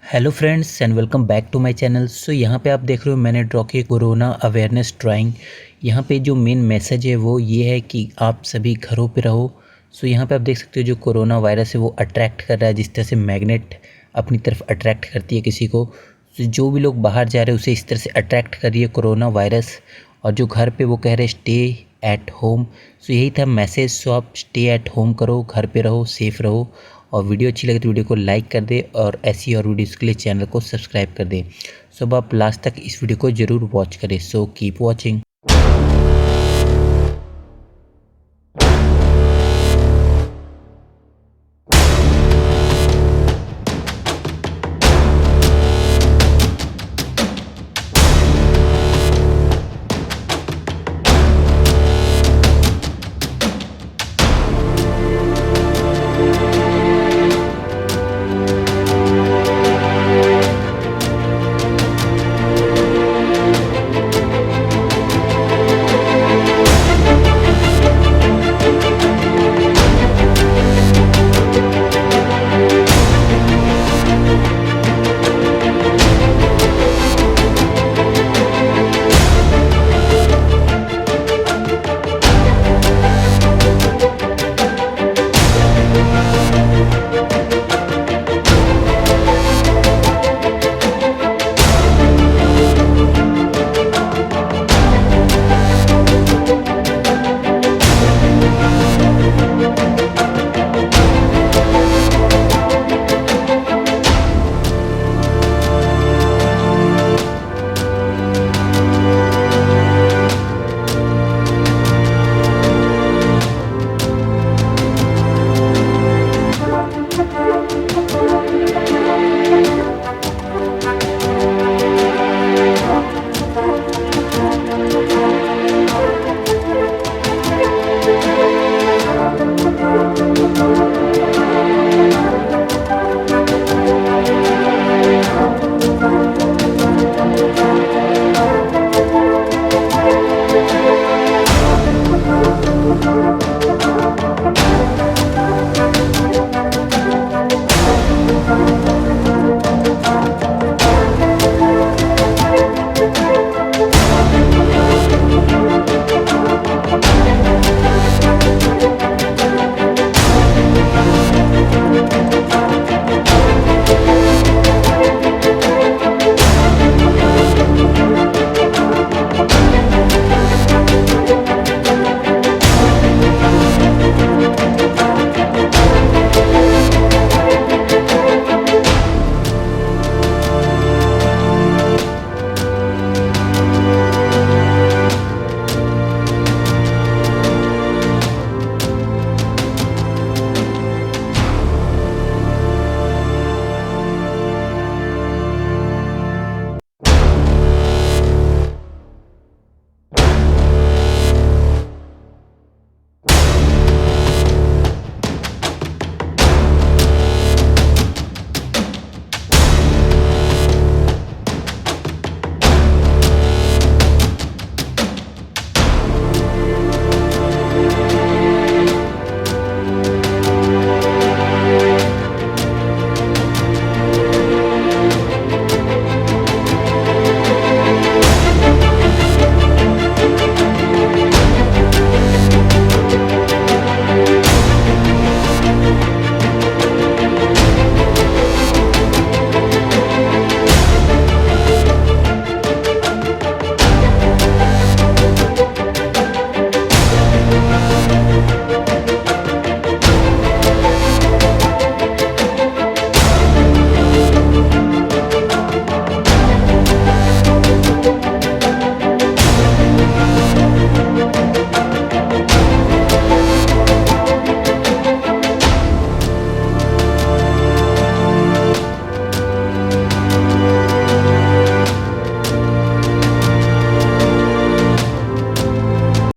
Hello friends and welcome back to my channel. So यहाँ पे आप देख रहे हो मैंने ड्रॉ किया कोरोना अवेयरनेस ड्राइंग। यहाँ पे जो मेन मैसेज है वो ये है कि आप सभी घरों पे रहो। सो यहाँ पे आप देख सकते हो जो कोरोना वायरस है वो अट्रैक्ट कर रहा है, जिस तरह से मैग्नेट अपनी तरफ अट्रैक्ट करती है किसी को। तो जो भी लोग बाहर जा रहे हैं उसे इस तरह से अट्रैक्ट कर रही है कोरोना वायरस। और जो घर पे वो कह रहे हैं स्टे एट होम। सो यही था मैसेज। सो आप स्टे एट होम करो, घर पे रहो, सेफ़ रहो। और वीडियो अच्छी लगे तो वीडियो को लाइक कर दे और ऐसी और वीडियोज़ के लिए चैनल को सब्सक्राइब कर दे। सो अब आप लास्ट तक इस वीडियो को ज़रूर वॉच करें। So keep watching.